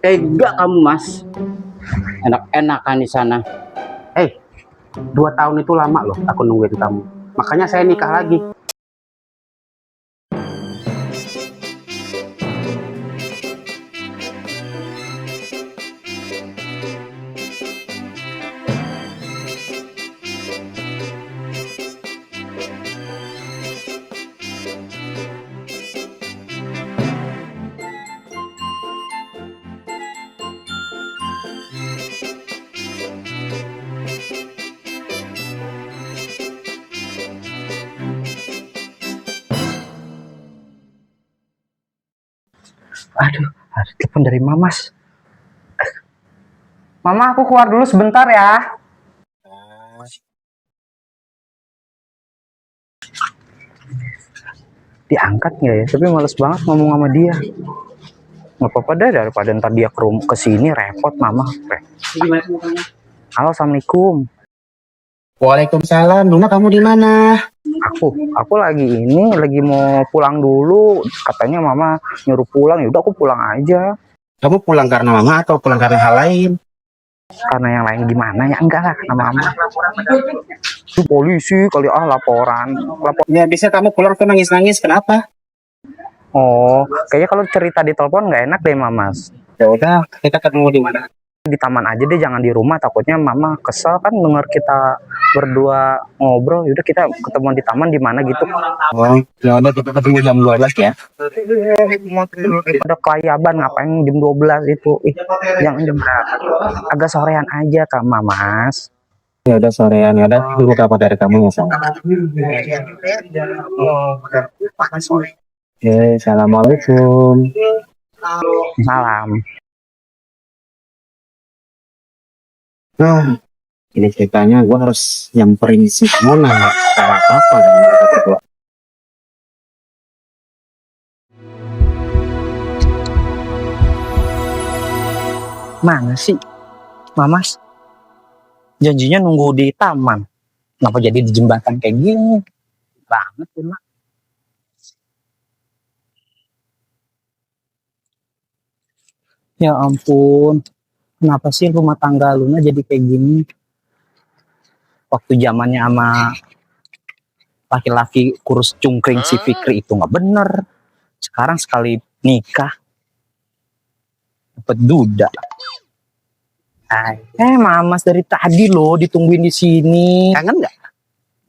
Tega kamu, Mas. Enak-enakan di sana. 2 tahun itu lama loh aku nungguin kamu. Makanya saya nikah lagi. Aduh, ada telepon dari Mamas. Mama, aku keluar dulu sebentar ya. Diangkat nggak ya? Tapi males banget ngomong sama dia. Nggak apa-apa deh, daripada ntar dia ke sini repot Mama. Halo, Assalamualaikum. Waalaikumsalam. Nuna, kamu di mana? Aku lagi mau pulang dulu. Katanya Mama nyuruh pulang, yaudah aku pulang aja. Kamu pulang karena mama atau pulang karena hal lain? Karena yang lain gimana ya? Enggak lah, karena Mama. Itu polisi kali laporan. Ya bisa kamu pulang tuh nangis-nangis. Kenapa? Oh, kayaknya kalau cerita di telepon nggak enak deh, Mamas. Ya udah, kita ketemu di mana? Di taman aja deh, jangan di rumah. Takutnya Mama kesel kan denger kita berdua ngobrol. Yaudah kita ketemu di taman di mana gitu. Oh, ya udah kita ketemu jam 12 ya. Ada kelayaban ngapain jam 12 itu? Jangan jam berapa? Agak sorean aja Kak Mamas. Ya udah sorean, ya udah tunggu kabar dari kamu ya sayang. Oke, assalamualaikum. Salam. Nah, ini ceritanya gue harus nyamperin si Mona. Cara apa dan mereka berdua? Mana sih Mamas? Janjinya nunggu di taman. Kenapa jadi di jembatan kayak gini? Banget tuh, Mak. Ya ampun. Kenapa sih rumah tangga Luna jadi kayak gini? Waktu zamannya sama laki-laki kurus cungkring si Fikri itu nggak bener. Sekarang sekali nikah dapet duda. Mamas dari tadi loh ditungguin di sini. Kangen nggak?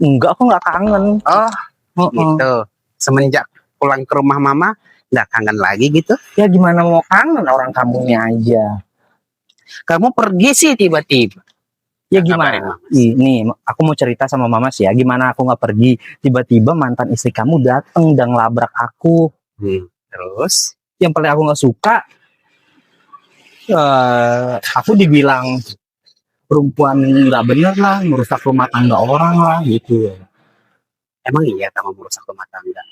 Enggak, aku nggak kangen. Oh, gitu. Semenjak pulang ke rumah mama, nggak kangen lagi gitu? Ya gimana mau kangen, orang kampungnya aja. Kamu pergi sih tiba-tiba. Ya gimana? Ini aku mau cerita sama Mamas ya. Gimana aku nggak pergi? Tiba-tiba mantan istri kamu dateng dan labrak aku. Terus? Yang paling aku nggak suka, aku dibilang perempuan nggak bener lah, merusak rumah tangga orang lah gitu. Emang iya kamu merusak rumah tangga?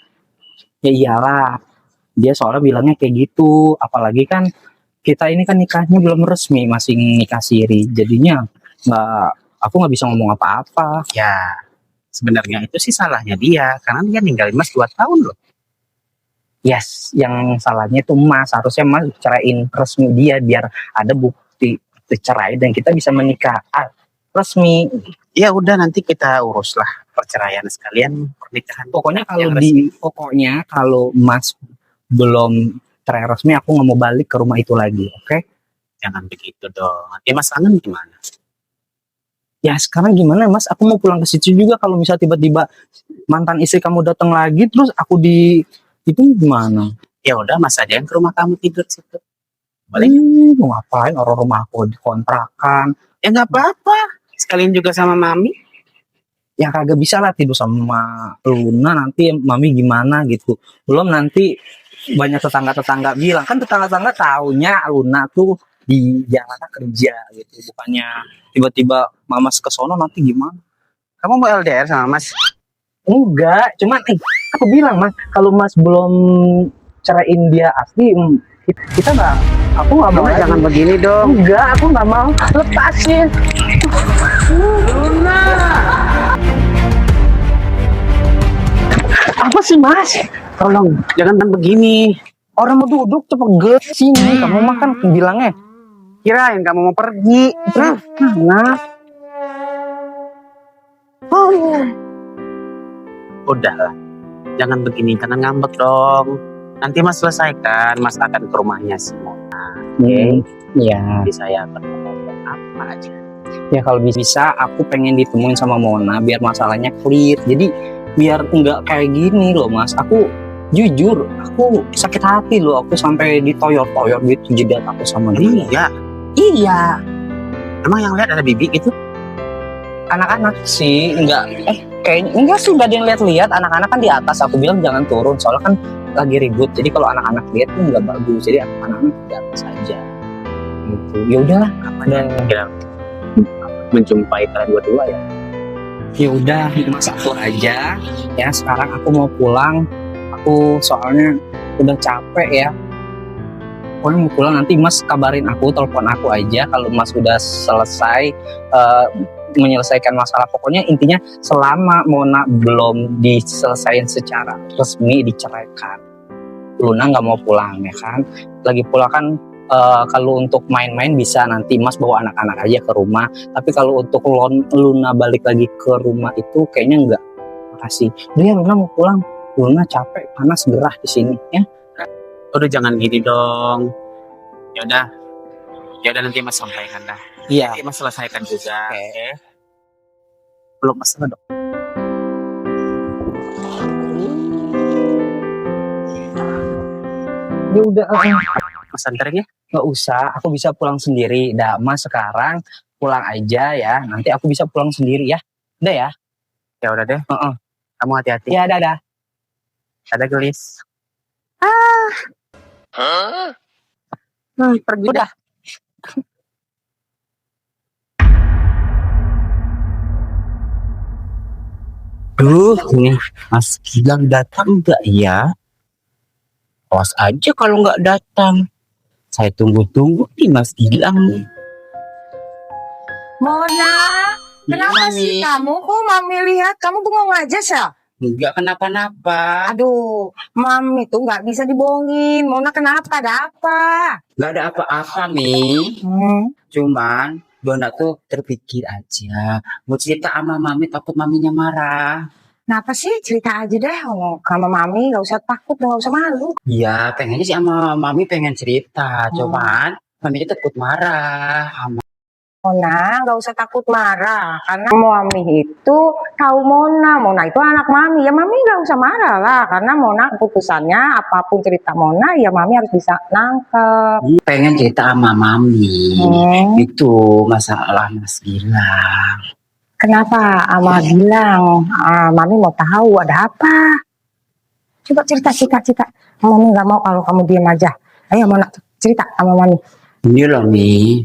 Ya iyalah, dia soalnya bilangnya kayak gitu. Apalagi kan kita ini kan nikahnya belum resmi, masih nikah siri. Jadinya aku nggak bisa ngomong apa-apa. Ya, sebenarnya itu sih salahnya dia, karena dia ninggalin Mas 2 tahun loh. Yes, yang salahnya itu Mas. Harusnya Mas ceraiin resmi dia biar ada bukti cerai dan kita bisa menikah resmi. Ya udah, nanti kita uruslah perceraian sekalian pernikahan. Pokoknya kalau Mas belum cerai resmi, aku nggak mau balik ke rumah itu lagi, oke? Jangan begitu dong. Nanti Mas kangen gimana? Ya sekarang gimana Mas? Aku mau pulang ke situ juga. Kalau misalnya tiba-tiba mantan istri kamu datang lagi, terus aku itu gimana? Ya udah, Mas aja yang ke rumah kamu tidur situ. Boleh? Mau ngapain? Orang rumah aku dikontrakan. Ya nggak apa-apa. Sekalian juga sama Mami. Ya kagak bisa lah tidur sama Luna, nanti Mami gimana gitu. Belum nanti banyak tetangga-tetangga bilang, kan tetangga-tetangga taunya Luna tuh di Jakarta kerja gitu. Bukannya tiba-tiba Mamas ke sono, nanti gimana? Kamu mau LDR sama Mas? Enggak, cuman aku bilang Mas, kalau Mas belum ceraiin dia asli, kita nggak, aku nggak mau. Jangan begini dong. Enggak, aku nggak mau. Lepasin. Luna. Apa sih Mas? Tolong, jangan begini. Orang mau duduk cepet geus sini. Kamu makan bilangnya. Kirain kamu mau pergi. Nah. Oh. Udahlah, jangan begini karena ngambek dong. Nanti Mas selesaikan, Mas akan ke rumahnya si Mona. Oke? Iya. Nanti saya akan ngomong apa aja. Ya kalau bisa aku pengen ditemuin sama Mona biar masalahnya clear. Jadi biar nggak kayak gini loh Mas. Aku jujur, aku sakit hati loh. Aku sampai ditoyor-toyor gitu jidat aku sama dia. Iya, Iya. emang yang lihat ada Bibi gitu? Anak-anak sih kayaknya enggak sih, nggak ada yang lihat-lihat. Anak-anak kan di atas. Aku bilang jangan turun soalnya kan lagi ribut. Jadi kalau anak-anak lihat tuh nggak bagus. Jadi anak-anak di atas aja. Gitu. Ya udahlah. Kapan kira menjumpai kalian berdua ya? Ya udah, Mas atur aja. Ya sekarang aku mau pulang. Aku soalnya udah capek ya. Pokoknya mau pulang, nanti Mas kabarin aku, telepon aku aja kalau Mas udah selesai menyelesaikan masalah. Pokoknya intinya selama Mona belum diselesaikan secara resmi, diceraikan, Luna nggak mau pulang ya kan. Lagi pula kan kalau untuk main-main bisa nanti Mas bawa anak-anak aja ke rumah. Tapi kalau untuk Luna balik lagi ke rumah itu kayaknya enggak. Makasih. Dia Luna mau pulang. Luna capek, panas, gerah di sini ya. Udah jangan gini dong. Ya udah nanti Mas sampaikan dah. Iya. Nanti Mas selesaikan juga. Oke. Belum masalah dong. Ya udah, Mas anterin ya. nggak usah. Aku bisa pulang sendiri. Dah, Mas sekarang pulang aja ya. Nanti aku bisa pulang sendiri ya. Udah ya. Ya udah deh. Heeh. Kamu hati-hati. Ya, dadah. Ada gelis. Pergi dah. Udah. Nih Mas Gilang datang nggak ya? Awas aja kalau nggak datang. Saya tunggu-tunggu nih Mas Gilang. Mona, kenapa sih kamu? Kok Mami lihat kamu bengong aja sih? Nggak kenapa-napa. Aduh, Mami tuh nggak bisa dibohongin. Mona kenapa? Ada apa? Nggak ada apa-apa nih. Cuman Dona tuh terpikir aja. Mau cerita sama Mami takut Maminya marah. Kenapa sih? Cerita aja deh. Oh, sama Mami nggak usah takut, nggak usah malu. Iya, pengennya sih sama Mami pengen cerita. Cuman Mami takut marah. Mona nggak usah takut marah. Karena Mami itu tahu Mona. Mona itu anak Mami. Ya Mami nggak usah marah lah. Karena Mona keputusannya apapun cerita Mona, ya Mami harus bisa nangkep. Pengen cerita sama Mami. Itu masalah Mas Gilang. Kenapa Ama bilang, Mami mau tahu ada apa? Coba cerita. Mami nggak mau kalau kamu diam aja. Ayo Mona cerita sama Mami. Ini loh Mi,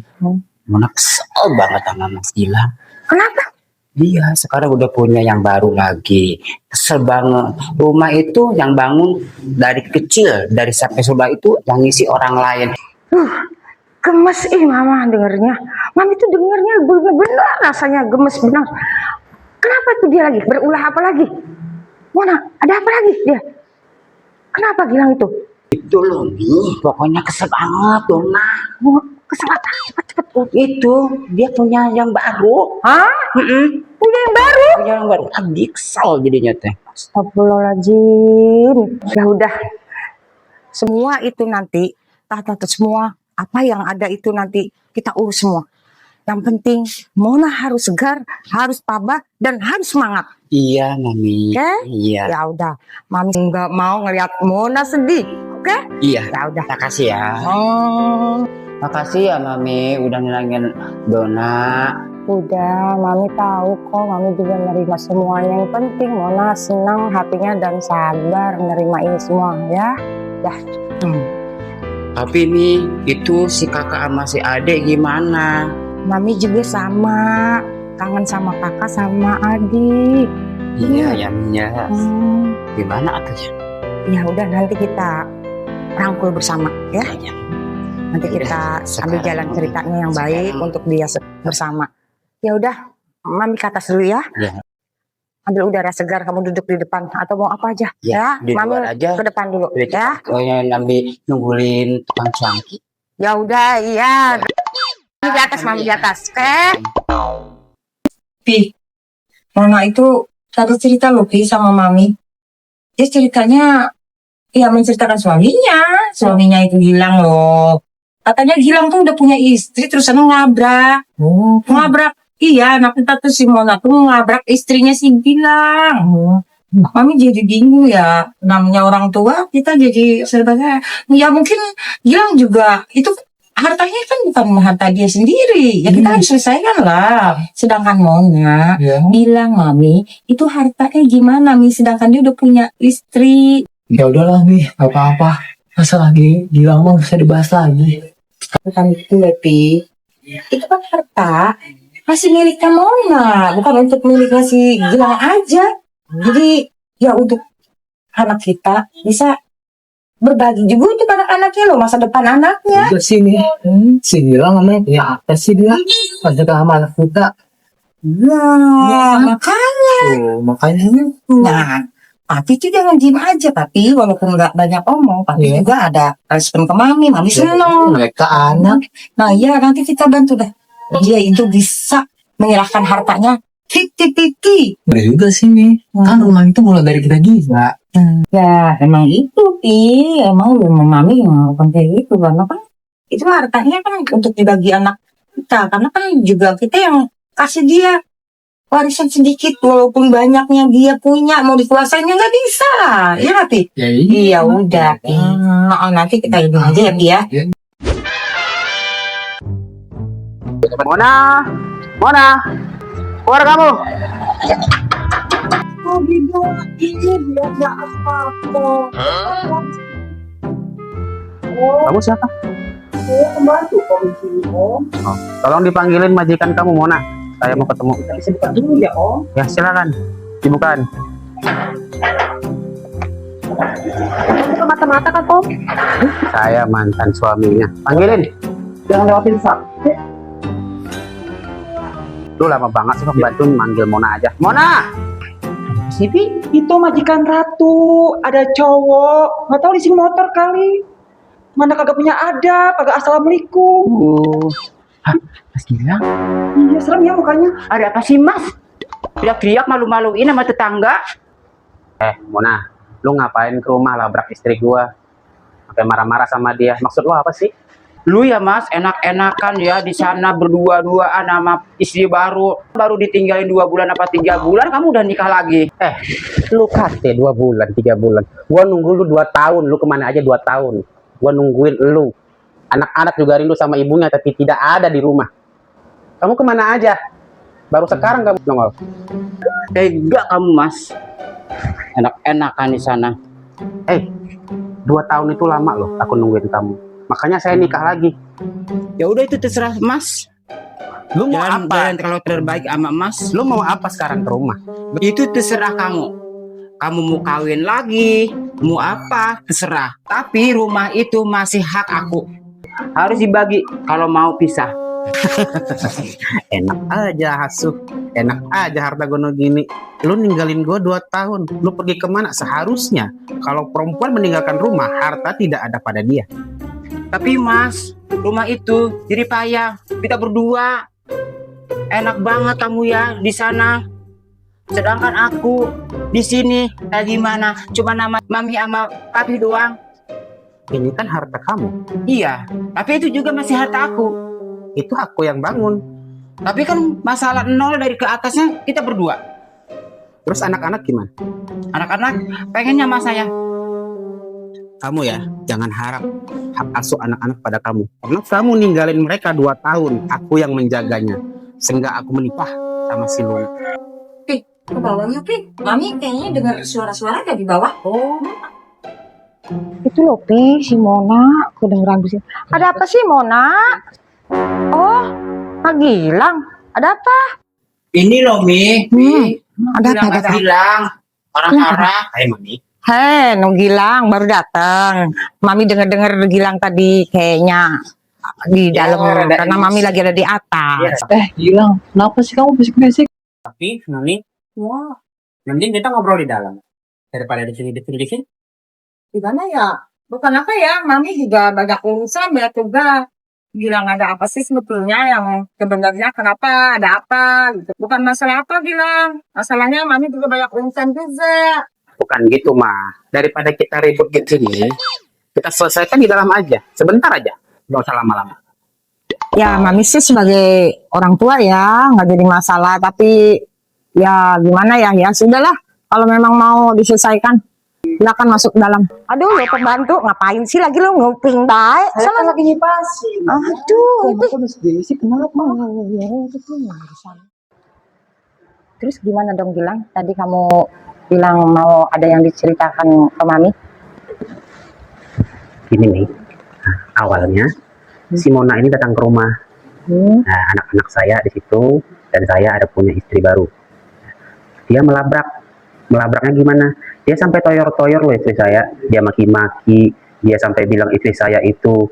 Mona kesel banget sama Mas Gilang. Kenapa? Dia sekarang udah punya yang baru lagi. Kesel banget. Rumah itu yang bangun dari kecil, dari sampai sudah itu yang ngisi orang lain. Gemes Mama dengernya. Mami tuh dengernya bener-bener rasanya gemes benar. Kenapa tuh dia lagi? Berulah apa lagi? Mona, ada apa lagi dia? Kenapa Gilang itu? Itu loh Mi, pokoknya kesel banget Dona. Kesel apa? Cepet. Itu dia punya yang baru. Hah? Punya yang baru? Punya yang baru. Lagi kesel jadinya teh. Astagfirullahaladzim. Ya udah. Semua itu nanti, semua apa yang ada itu nanti kita urus semua. Yang penting Mona harus segar, harus tabah dan harus semangat. Iya Mami. Oke? Iya. Ya udah, Mami nggak mau ngelihat Mona sedih. Oke? Iya. Ya udah. Makasih ya. Makasih ya Mami udah nilangin Dona. Udah, Mami tahu kok. Mami juga menerima semuanya. Yang penting Mona senang hatinya dan sabar menerima ini semua ya. Dah. Tapi nih itu si kakak sama si adek gimana? Mami juga sama, kangen sama kakak sama adik. Iya ya Mia. Gimana atuh? Ya udah nanti kita rangkul bersama ya. Nanti kita ambil jalan ceritanya yang baik untuk dia bersama. Ya udah, Mami ke atas dulu ya. Ya. ambil udara segar, kamu duduk di depan atau mau apa aja Ya, ya. di Mami luar aja. ke depan dulu Udah ya. pokoknya nambi nungguin tukang cuanki. Ya udah, iya. Mami di atas, mami di atas. Oke. Pi, Mama itu tadi cerita loh Pi sama Mami. Dia ceritanya ya menceritakan suaminya itu hilang loh. Katanya Gilang tuh udah punya istri terus ngabrak. Ngabrak. Iya, anak kita tuh si Mona tuh ngabrak istrinya si Gilang. Mami jadi bingung ya. Namanya orang tua kita jadi sebenarnya ya mungkin Gilang juga itu hartanya kan bukan harta dia sendiri. Ya kita harus selesaikan lah. Sedangkan Mona bilang Mami itu hartanya gimana Mi, sedangkan dia udah punya istri. Ya udahlah nih, apa-apa. Masa lagi Gilang mah bisa dibahas lagi. Bukan itu ya Pi, itu kan harta masih miliknya Mona, bukan untuk miliknya si Gilang aja. Jadi ya untuk anak kita bisa berbagi juga untuk anak-anaknya loh, masa depan anaknya. Juga sih nih, si Gilang namanya punya apa sih dia? Pada sama anak kita. Nah, makanya. Tuh, makanya Nah, Papi itu jangan diem aja, Papi. Walaupun nggak banyak omong, Papi juga ada respon ke Mami. Mami seneng. mereka anak. Nah, ya nanti kita bantu deh. Dia itu bisa menyerahkan hartanya 50-50. Bener juga sih nih. Kan rumah itu mulai dari kita juga. Ya, emang itu, Pi. Emang Mami ngomong kayak gitu. Karena kan itu hartanya kan untuk dibagi anak kita. Karena kan juga kita yang kasih dia warisan sedikit. Walaupun banyaknya dia punya, mau dikuasainya nggak bisa. Ya nggak, Pi? Ya Iya, udah, Pi. Nah, nanti kita hitung aja ya, Pi ya. Mona, keluar kamu. Kamu siapa? Oh, tolong dipanggilin majikan kamu Mona. Saya mau ketemu. Bisa buka dulu ya, Om. Ya silakan, dibukain. Buka mata-mata kan, Om? Saya mantan suaminya. Panggilin. Jangan lewatin Sak. Lu lama banget sih bantuin manggil Mona aja. Mona. Sipi, itu majikan Ratu, ada cowok, nggak tahu leasing motor kali. Mana kagak punya adab, kagak assalamualaikum. Mas Gilang. Iya serem ya mukanya. Ada apa sih mas? Teriak-teriak malu-maluin sama tetangga. Mona, lu ngapain ke rumah labrak istri gua? Sampai marah-marah sama dia. Maksud lu apa sih? Lu ya mas, enak-enakan ya di sana berdua-duaan sama istri baru. Baru ditinggalin 2 bulan apa 3 bulan, kamu udah nikah lagi. Lu kate 2 bulan, 3 bulan. Gua nunggu lu 2 tahun. Lu kemana aja 2 tahun? Gua nungguin lu. Anak-anak juga rindu sama ibunya tapi tidak ada di rumah. Kamu kemana aja? Baru sekarang kamu nongol. Tega kamu mas. Enak-enakan di sana. 2 tahun itu lama loh aku nungguin kamu. Makanya saya nikah lagi. Ya udah itu terserah mas. Lu mau Jangan apa? kalau terbaik sama mas. Lu mau apa sekarang ke rumah? Itu terserah kamu. Kamu mau kawin lagi, mau apa, terserah. Tapi rumah itu masih hak aku. Harus dibagi kalau mau pisah. Enak aja Hasuh. Enak aja harta gono gini. Lu ninggalin gua 2 tahun. Lu pergi kemana? Seharusnya kalau perempuan meninggalkan rumah, harta tidak ada pada dia. Tapi mas, rumah itu jadi payah. Kita berdua enak banget kamu ya di sana. Sedangkan aku di sini kayak gimana? Cuma nama mami sama papi doang. Ini kan harta kamu. Iya, tapi itu juga masih harta aku. Itu aku yang bangun. Tapi kan masalah nol dari ke atasnya kita berdua. Terus anak-anak gimana? Anak-anak pengennya sama saya. Kamu ya, jangan harap hak asuh anak-anak pada kamu. Karena kamu ninggalin mereka 2 tahun. Aku yang menjaganya. Sehingga aku menikah sama si Luna. Ke bawahnya, Pi. Mami kayaknya dengar suara-suara dari bawah. Oh. Itu loh, Pi, si Mona. Kedengeran bising. Ada apa sih, Mona? Oh, Pak Gilang. Ada apa? Ini loh Mi. Ada apa? Ada apa? Bilang orang-orang. Hai Mami. Hei, Nung Gilang baru datang. Mami dengar-dengar Gilang tadi kayaknya di dalam karena Mami lagi ada di atas. Gilang, kenapa sih kamu bisik-bisik? Tapi Mami, Wah, Mending kita ngobrol di dalam daripada di sini. Gimana ya? Bukan apa ya, Mami juga banyak urusan, banyak tugas. Gilang ada apa sih sebetulnya yang sebenarnya kenapa, ada apa gitu. Bukan masalah apa Gilang. Masalahnya Mami juga banyak urusan juga. Bukan gitu mah. Daripada kita ribut di sini, kita selesaikan di dalam aja. Sebentar aja. Nggak usah lama-lama. Ya, Mami sih sebagai orang tua ya, nggak jadi masalah. Tapi ya gimana ya, ya sudahlah. Kalau memang mau diselesaikan, silakan masuk ke dalam. Aduh, lo pembantu ngapain sih lagi lo nguping baik? Saya kan lagi nyipasin. Aduh, itu. Sih kenapa? Terus gimana dong Gilang? Tadi kamu bilang mau ada yang diceritakan ke Mami. Gini nih. Nah, awalnya si Mona ini datang ke rumah. Nah, anak-anak saya di situ dan saya ada punya istri baru. Dia melabraknya gimana? Dia sampai toyor-toyor loh istri saya. Dia maki-maki. Dia sampai bilang istri saya itu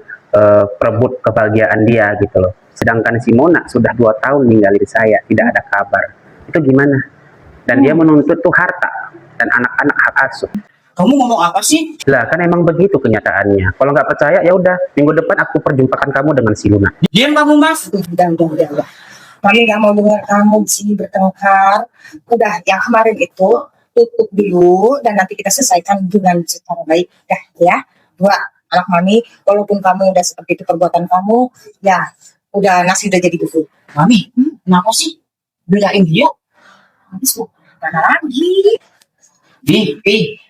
perebut kebahagiaan dia gitu loh. Sedangkan si Mona sudah 2 tahun ninggalin saya, tidak ada kabar. Itu gimana? Dan dia menuntut tuh harta dan anak-anak hak asuh. Kamu ngomong apa sih? Lah kan emang begitu kenyataannya. Kalau nggak percaya ya udah, minggu depan aku perjumpakan kamu dengan si Luna. Diam kamu, Mas. Udah. Mami gak mau dengar kamu di sini bertengkar. Udah, yang kemarin itu tutup dulu dan nanti kita selesaikan dengan secara baik. Ya. Dua, anak Mami, walaupun kamu udah seperti itu perbuatan kamu, ya udah nasi udah jadi bubur. Mami, kenapa sih? Belain dia. Habis mana lagi?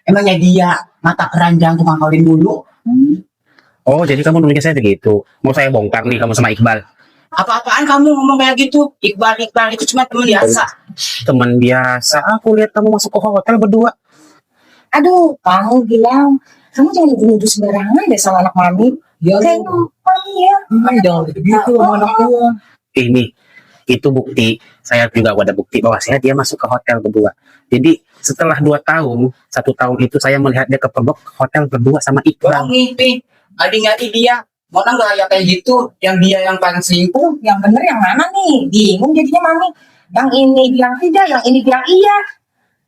Emangnya dia mata keranjang tukang kawin dulu? Oh, jadi kamu nulisnya saya begitu. Mau saya bongkar nih kamu sama Iqbal. Apa-apaan kamu ngomong kayak gitu? Iqbal itu cuma teman biasa. Teman biasa. Aku lihat kamu masuk ke hotel berdua. Aduh, kamu bilang, kamu jangan nuduh sembarangan deh sama anak Mami. Ya, Kayak Mami ya. jangan gitu sama anak gua. Ini, itu bukti. Saya juga ada bukti bahwa dia masuk ke hotel berdua. Jadi setelah 2 tahun, 1 tahun itu saya melihat dia ke hotel berdua sama Iqbal. Orang mimpi, adik-adik dia. Mana nggak ya kayak gitu? Yang dia yang paling selingkuh. Yang bener yang mana nih? Bingung jadinya Mami. Yang ini bilang tidak, yang ini bilang iya.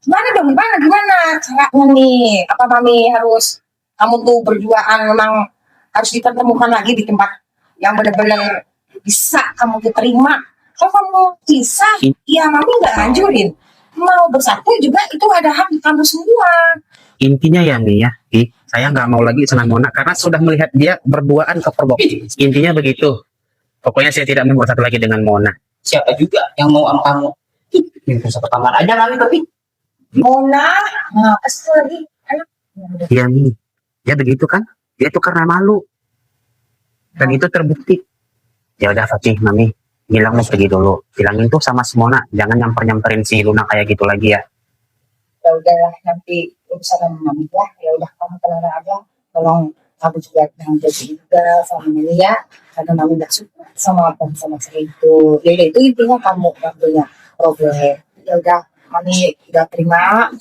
Gimana dong? Gimana caranya nih? Apa Mami harus kamu tuh berduaan memang harus dipertemukan lagi di tempat yang benar-benar bisa kamu diterima. Kalau kamu bisa, ya Mami nggak nganjurin. Mau bersatu juga itu ada hak di kamu semua. Intinya ya nih ya, saya nggak mau lagi sama Mona karena sudah melihat dia berduaan ke Perbok. Intinya begitu. Pokoknya saya tidak mau bersatu lagi dengan Mona. Siapa juga yang mau sama kamu? Mimpi satu kamar aja kali tapi. Mona, kesel lagi. Ayo. Iya nih, ya begitu kan? Dia itu karena malu. Dan itu terbukti. Ya udah Fatih, Mami, bilang mau pergi dulu. Bilangin tuh sama si Mona, jangan nyamperin si Luna kayak gitu lagi ya. Ya udahlah nanti urusan sama Mami ya. Ya udah kamu tenang aja. Tolong kamu juga jangan jadi juga sama Mami ya. Karena Mami gak suka sama saya itu. Ya udah itu intinya kamu yang punya problem. Ya udah Mami udah terima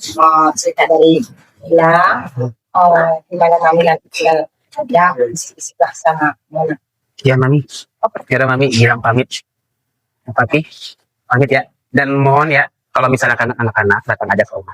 cerita dari Gilang. Gimana Mami nanti tinggal ya isi sama Mona. Ya Mami. Ya udah Mami, bilang pamit. Papi, pamit ya. Dan mohon ya, kalau misalnya anak-anak datang aja ke rumah.